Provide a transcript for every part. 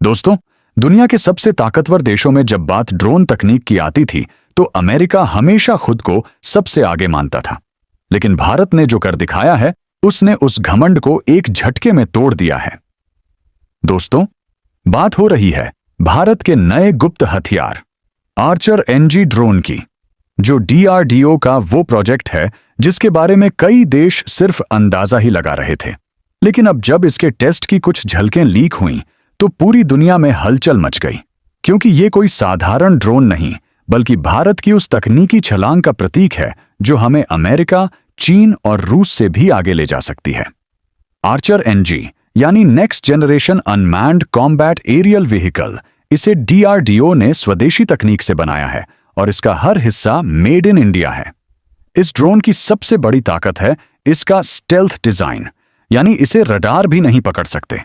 दोस्तों, दुनिया के सबसे ताकतवर देशों में जब बात ड्रोन तकनीक की आती थी तो अमेरिका हमेशा खुद को सबसे आगे मानता था। लेकिन भारत ने जो कर दिखाया है उसने उस घमंड को एक झटके में तोड़ दिया है। दोस्तों, बात हो रही है भारत के नए गुप्त हथियार आर्चर एनजी ड्रोन की, जो DRDO का वो प्रोजेक्ट है जिसके बारे में कई देश सिर्फ अंदाजा ही लगा रहे थे। लेकिन अब जब इसके टेस्ट की कुछ झलकें लीक हुईं तो पूरी दुनिया में हलचल मच गई, क्योंकि ये कोई साधारण ड्रोन नहीं बल्कि भारत की उस तकनीकी छलांग का प्रतीक है जो हमें अमेरिका, चीन और रूस से भी आगे ले जा सकती है। आर्चर एनजी यानी next generation unmanned combat aerial vehicle, इसे DRDO ने स्वदेशी तकनीक से बनाया है और इसका हर हिस्सा मेड इन इंडिया है। इस ड्रोन की सबसे बड़ी ताकत है इसका स्टेल्थ डिजाइन, यानी इसे रडार भी नहीं पकड़ सकते।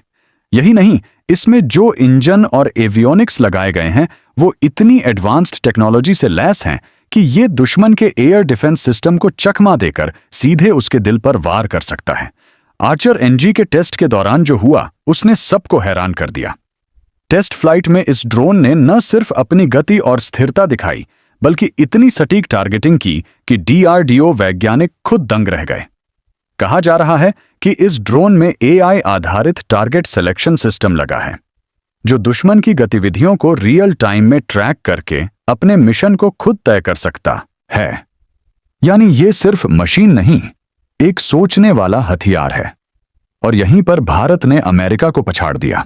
यही नहीं, इसमें जो इंजन और एवियोनिक्स लगाए गए हैं वो इतनी एडवांस्ड टेक्नोलॉजी से लैस हैं कि ये दुश्मन के एयर डिफेंस सिस्टम को चकमा देकर सीधे उसके दिल पर वार कर सकता है। आर्चर एनजी के टेस्ट के दौरान जो हुआ उसने सबको हैरान कर दिया। टेस्ट फ्लाइट में इस ड्रोन ने न सिर्फ अपनी गति और स्थिरता दिखाई बल्कि इतनी सटीक टारगेटिंग की कि DRDO वैज्ञानिक खुद दंग रह गए। कहा जा रहा है कि इस ड्रोन में AI आधारित टारगेट सिलेक्शन सिस्टम लगा है, जो दुश्मन की गतिविधियों को रियल टाइम में ट्रैक करके अपने मिशन को खुद तय कर सकता है। यानी ये सिर्फ मशीन नहीं, एक सोचने वाला हथियार है। और यहीं पर भारत ने अमेरिका को पछाड़ दिया,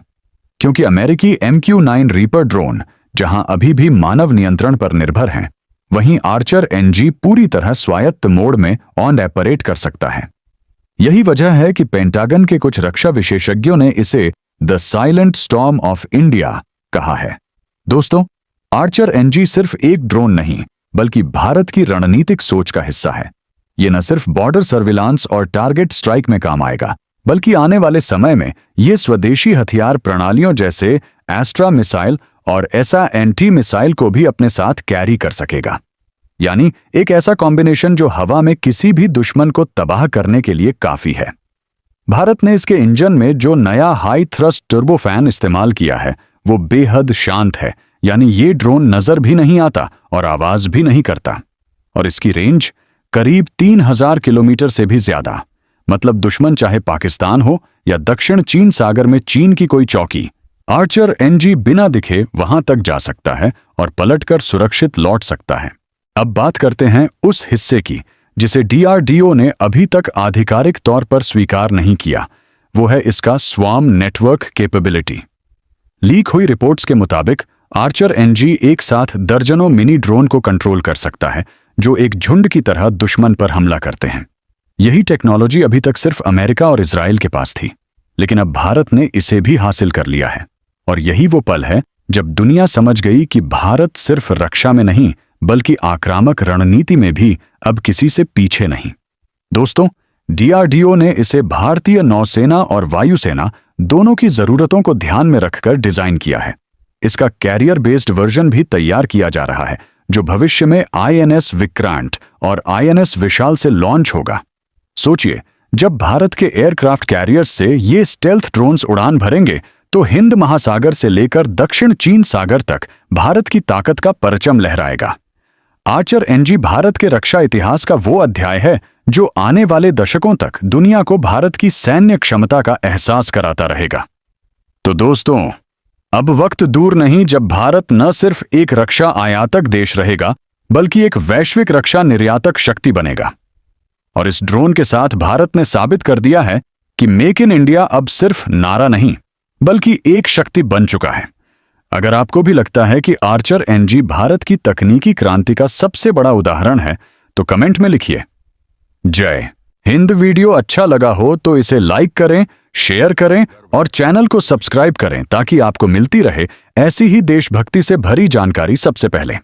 क्योंकि अमेरिकी MQ-9 रीपर ड्रोन जहां अभी भी मानव नियंत्रण पर निर्भर हैं, वहीं आर्चर एनजी पूरी तरह स्वायत्त मोड में ऑन ऑपरेट कर सकता है। यही वजह है कि पेंटागन के कुछ रक्षा विशेषज्ञों ने इसे the silent storm of India कहा है। दोस्तों, आर्चर एनजी सिर्फ एक ड्रोन नहीं बल्कि भारत की रणनीतिक सोच का हिस्सा है। ये न सिर्फ बॉर्डर सर्विलांस और टारगेट स्ट्राइक में काम आएगा, बल्कि आने वाले समय में ये स्वदेशी हथियार प्रणालियों जैसे एस्ट्रा मिसाइल और SANT मिसाइल को भी अपने साथ कैरी कर सकेगा। यानी एक ऐसा कॉम्बिनेशन जो हवा में किसी भी दुश्मन को तबाह करने के लिए काफी है। भारत ने इसके इंजन में जो नया हाई थ्रस्ट टर्बोफैन इस्तेमाल किया है वो बेहद शांत है, यानी ये ड्रोन नजर भी नहीं आता और आवाज भी नहीं करता। और इसकी रेंज करीब 3000 किलोमीटर से भी ज्यादा, मतलब दुश्मन चाहे पाकिस्तान हो या दक्षिण चीन सागर में चीन की कोई चौकी, आर्चर एनजी बिना दिखे वहां तक जा सकता है और पलटकर सुरक्षित लौट सकता है। अब बात करते हैं उस हिस्से की जिसे DRDO ने अभी तक आधिकारिक तौर पर स्वीकार नहीं किया, वो है इसका स्वार्म नेटवर्क कैपेबिलिटी। लीक हुई रिपोर्ट्स के मुताबिक आर्चर एनजी एक साथ दर्जनों मिनी ड्रोन को कंट्रोल कर सकता है जो एक झुंड की तरह दुश्मन पर हमला करते हैं। यही टेक्नोलॉजी अभी तक सिर्फ अमेरिका और इजराइल के पास थी, लेकिन अब भारत ने इसे भी हासिल कर लिया है। और यही वो पल है जब दुनिया समझ गई कि भारत सिर्फ रक्षा में नहीं बल्कि आक्रामक रणनीति में भी अब किसी से पीछे नहीं। दोस्तों, DRDO ने इसे भारतीय नौसेना और वायुसेना दोनों की जरूरतों को ध्यान में रखकर डिजाइन किया है। इसका कैरियर बेस्ड वर्जन भी तैयार किया जा रहा है, जो भविष्य में INS विक्रांत और INS विशाल से लॉन्च होगा। सोचिए, जब भारत के एयरक्राफ्ट कैरियर्स से ये स्टेल्थ ड्रोन्स उड़ान भरेंगे तो हिंद महासागर से लेकर दक्षिण चीन सागर तक भारत की ताकत का परचम लहराएगा। आर्चर एनजी भारत के रक्षा इतिहास का वो अध्याय है जो आने वाले दशकों तक दुनिया को भारत की सैन्य क्षमता का एहसास कराता रहेगा। तो दोस्तों, अब वक्त दूर नहीं जब भारत न सिर्फ एक रक्षा आयातक देश रहेगा बल्कि एक वैश्विक रक्षा निर्यातक शक्ति बनेगा। और इस ड्रोन के साथ भारत ने साबित कर दिया है कि मेक इन इंडिया अब सिर्फ नारा नहीं बल्कि एक शक्ति बन चुका है। अगर आपको भी लगता है कि आर्चर एनजी भारत की तकनीकी क्रांति का सबसे बड़ा उदाहरण है तो कमेंट में लिखिए जय हिंद। वीडियो अच्छा लगा हो तो इसे लाइक करें, शेयर करें और चैनल को सब्सक्राइब करें ताकि आपको मिलती रहे ऐसी ही देशभक्ति से भरी जानकारी सबसे पहले।